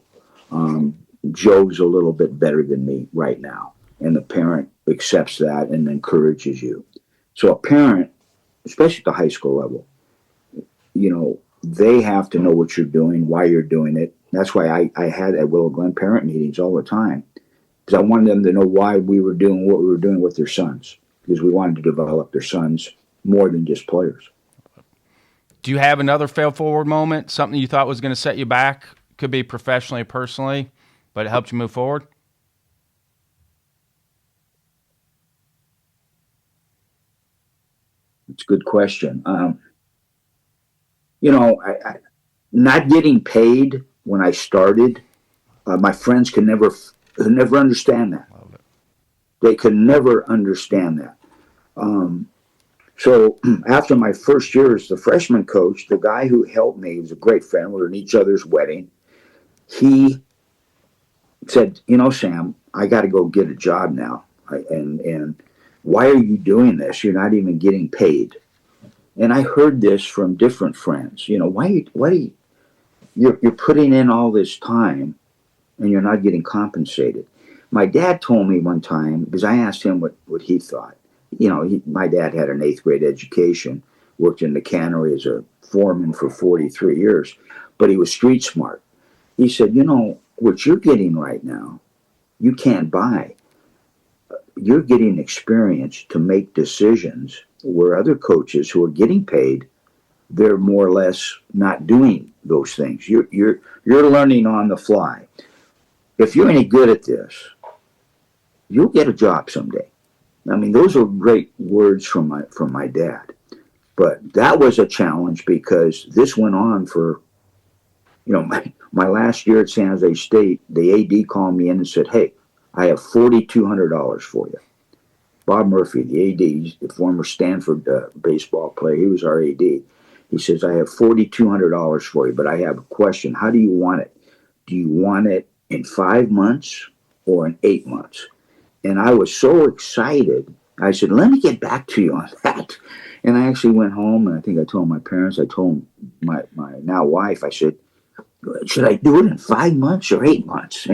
Joe's a little bit better than me right now. And the parent accepts that and encourages you. So a parent, especially at the high school level, they have to know what you're doing, why you're doing it. That's why I had at Willow Glen parent meetings all the time, because I wanted them to know why we were doing what we were doing with their sons, because we wanted to develop their sons more than just players. Do you have another fail-forward moment, something you thought was going to set you back? Could be professionally or personally, but it helped you move forward? It's a good question. I not getting paid when I started, my friends could never understand that. They could never understand that. So after my first year as the freshman coach, the guy who helped me was a great friend. We were in each other's wedding. He said, Sam, I got to go get a job now. And why are you doing this? You're not even getting paid. And I heard this from different friends. Why you're putting in all this time and you're not getting compensated. My dad told me one time, because I asked him what he thought. My dad had an 8th grade education, worked in the cannery as a foreman for 43 years, but he was street smart. He said, what you're getting right now, you can't buy. You're getting experience to make decisions where other coaches who are getting paid they're more or less not doing those things. You're learning on the fly. If you're any good at this, you'll get a job someday. I mean, those are great words from my dad. But that was a challenge because this went on for, my last year at San Jose State. The AD called me in and said, "Hey, I have $4,200 for you." Bob Murphy, the AD, the former Stanford baseball player, he was our AD. He says, "I have $4,200 for you, but I have a question. How do you want it? Do you want it in 5 months or in 8 months?" And I was so excited. I said, "Let me get back to you on that." And I actually went home, and I think I told my parents, I told my now wife, I said, "Should I do it in 5 months or 8 months?"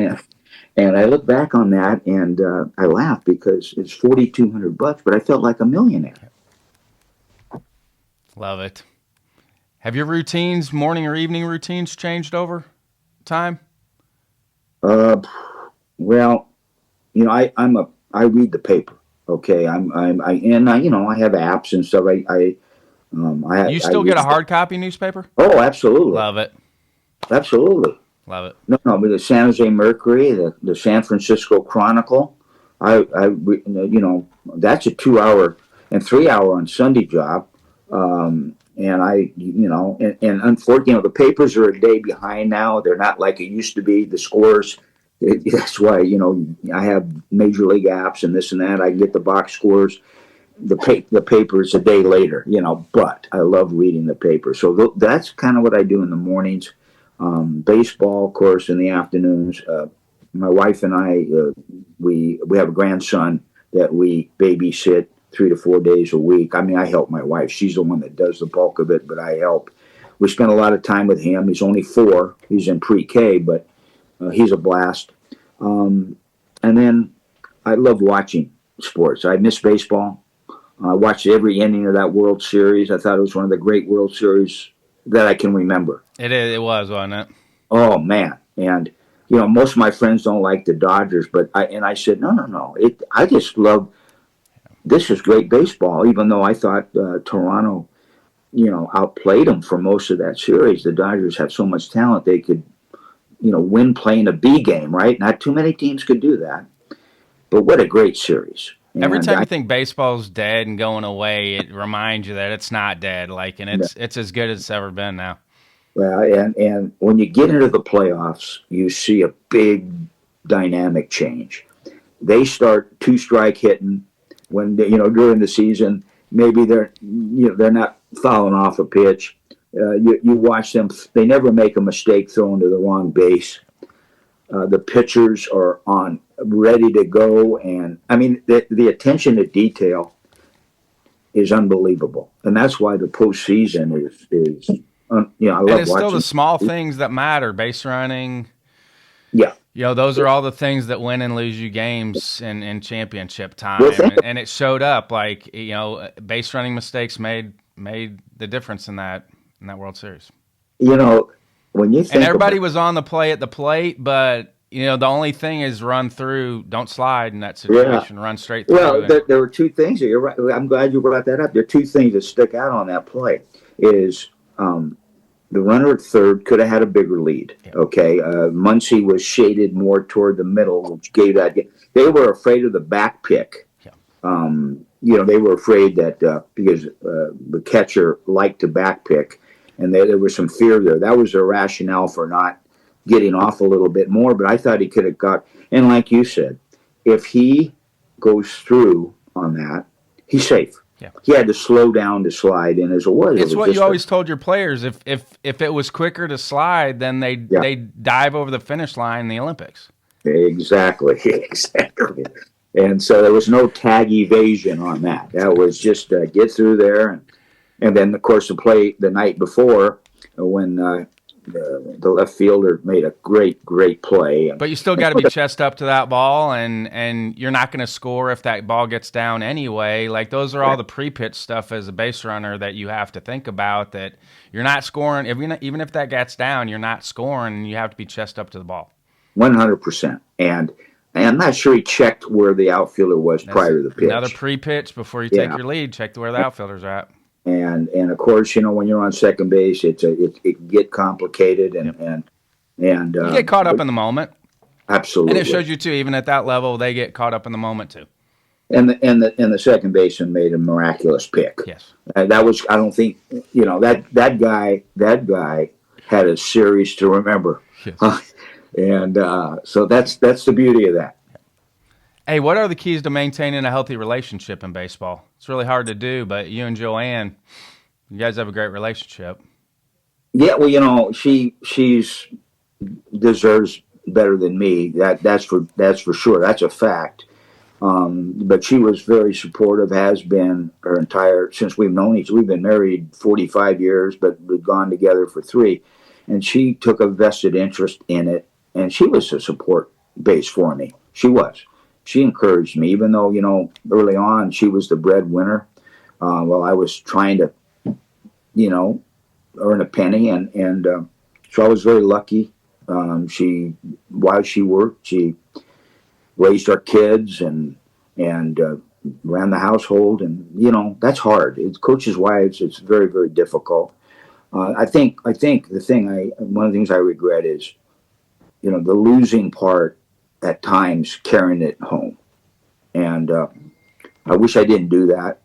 And I look back on that, and I laugh because it's $4,200, but I felt like a millionaire. Love it. Have your routines, morning or evening routines, changed over time? Well, I read the paper. Okay, I have apps and stuff. You still get a hard copy newspaper? Oh, absolutely. Love it. Absolutely. Love it. No, but the San Jose Mercury, the San Francisco Chronicle, that's a 2 hour and 3 hour on Sunday job. And unfortunately, the papers are a day behind now. They're not like it used to be. The scores, that's why, I have major league apps and this and that. I get the box scores. The paper's a day later, but I love reading the paper. So that's kind of what I do in the mornings. Baseball, of course, in the afternoons. My wife and I, we have a grandson that we babysit 3 to 4 days a week. I mean, I help my wife. She's the one that does the bulk of it, but I help. We spend a lot of time with him. He's only 4. He's in pre-K, but he's a blast. And then I love watching sports. I miss baseball. I watched every inning of that World Series. I thought it was one of the great World Series that I can remember. It was, wasn't it? Oh, man. And, most of my friends don't like the Dodgers, but I said, no. I just love, this is great baseball, even though I thought Toronto, outplayed them for most of that series. The Dodgers have so much talent, they could, win playing a B game, right? Not too many teams could do that. But what a great series. Every time you think baseball's dead and going away, it reminds you that it's not dead. It's as good as it's ever been now. Well, and when you get into the playoffs, you see a big dynamic change. They start 2-strike hitting when during the season. Maybe they're not fouling off a pitch. You watch them; they never make a mistake throwing to the wrong base. The pitchers are ready to go, and I mean the attention to detail is unbelievable, and that's why the postseason is. I love watching. And it's still the small things that matter. Base running. Yeah. Those are all the things that win and lose you games in championship time. And it showed up base running mistakes made the difference in that World Series. When you think and everybody was on the play at the plate, but the only thing is run through, don't slide in that situation, run straight through. Well, there were two things. You're right. I'm glad you brought that up. There are two things that stick out on that play. Is the runner at third could have had a bigger lead. Yeah. Okay, Muncy was shaded more toward the middle, which gave that. They were afraid of the back pick. Yeah. They were afraid that because the catcher liked to back pick, and there was some fear there. That was their rationale for not getting off a little bit more. But I thought he could have got. And like you said, if he goes through on that, he's safe. Yeah. He had to slow down to slide in as it was. It's what you always told your players. If it was quicker to slide, then they dive over the finish line in the Olympics. Exactly. And so there was no tag evasion on that. That was just get through there. And then, of course, the play the night before when the left fielder made a great play. But you still got to be chest up to that ball, and you're not going to score if that ball gets down anyway. Like, those are all the pre-pitch stuff as a base runner that you have to think about, that you're not scoring. Even if that gets down, you're not scoring. You have to be chest up to the ball. 100%. And I'm not sure he checked where the outfielder was prior to the pitch. Another pre-pitch before you take your lead, check where the outfielders are at. And of course, when you're on second base, it can get complicated and you get caught up in the moment. Absolutely. And it shows you too, even at that level, they get caught up in the moment too. And the second baseman made a miraculous pick. Yes. That was, I don't think, that guy had a series to remember. Yes. And so that's the beauty of that. Hey, what are the keys to maintaining a healthy relationship in baseball? It's really hard to do, but you and Joanne, you guys have a great relationship. Yeah, well, she's deserves better than me. That's for sure. That's a fact. But she was very supportive, has been since we've known each other. We've been married 45 years, but we've gone together for 3. And she took a vested interest in it, and she was a support base for me. She was. She encouraged me, even though, early on she was the breadwinner. While I was trying to, earn a penny. And so I was very lucky. While she worked, she raised our kids and ran the household. And, that's hard. It's coaches' wives. It's very, very difficult. I think one of the things I regret is, the losing part at times, carrying it home. And I wish I didn't do that.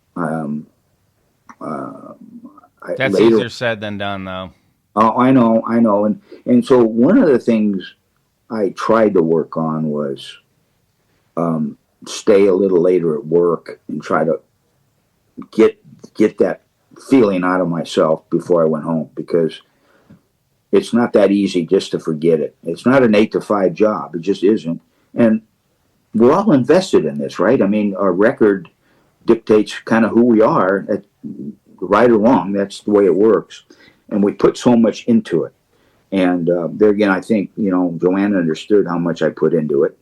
That's easier said than done, though. Oh, I know. And so one of the things I tried to work on was stay a little later at work and try to get that feeling out of myself before I went home, because it's not that easy just to forget it. It's not an 8-to-5 job. It just isn't. And we're all invested in this, right? I mean, our record dictates kind of who we are, right or wrong. That's the way it works. And we put so much into it. And there again, I think, Joanna understood how much I put into it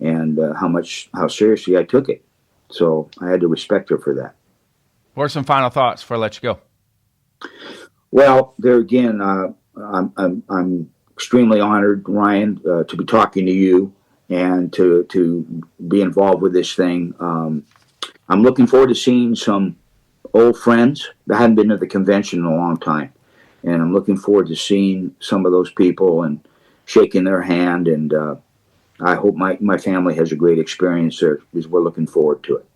and how seriously I took it. So I had to respect her for that. What are some final thoughts before I let you go? Well, there again, I'm extremely honored, Ryan, to be talking to you and to be involved with this thing. I'm looking forward to seeing some old friends. I hadn't been to the convention in a long time, and I'm looking forward to seeing some of those people and shaking their hand. And I hope my family has a great experience there, because we're looking forward to it.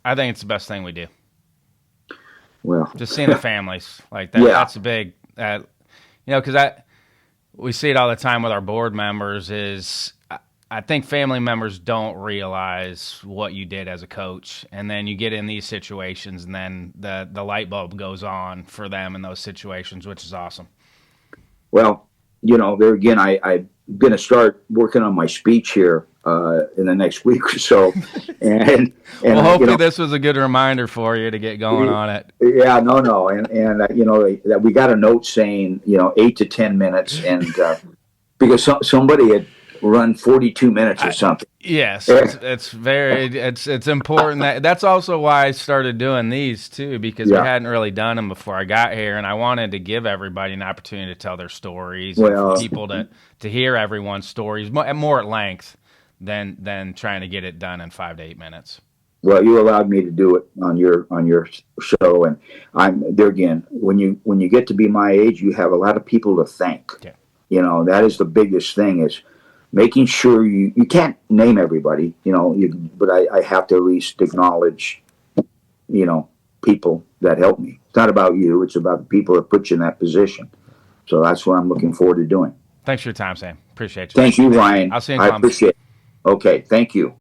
I think it's the best thing we do. Well, just seeing the families like that. Yeah. That's a big, because we see it all the time with our board members. Is I think family members don't realize what you did as a coach, and then you get in these situations, and then the light bulb goes on for them in those situations, which is awesome. Well, there again, I'm going to start working on my speech here in the next week or so. And well, hopefully this was a good reminder for you to get going on it. Yeah, no. And that we got a note saying, 8 to 10 minutes. And because somebody had run 42 minutes or something. Yes, it's important. That's also why I started doing these too, because we hadn't really done them before I got here, and I wanted to give everybody an opportunity to tell their stories, and for people to hear everyone's stories more at length than trying to get it done in 5 to 8 minutes. Well, you allowed me to do it on your show, and I'm there again. When you get to be my age, you have a lot of people to thank. Yeah. That is the biggest thing, is making sure you can't name everybody, but I have to at least acknowledge, people that help me. It's not about you. It's about the people that put you in that position. So that's what I'm looking forward to doing. Thanks for your time, Sam. Appreciate you. Thank you, Ryan. I'll see you in Columbus. I appreciate it. Okay. Thank you.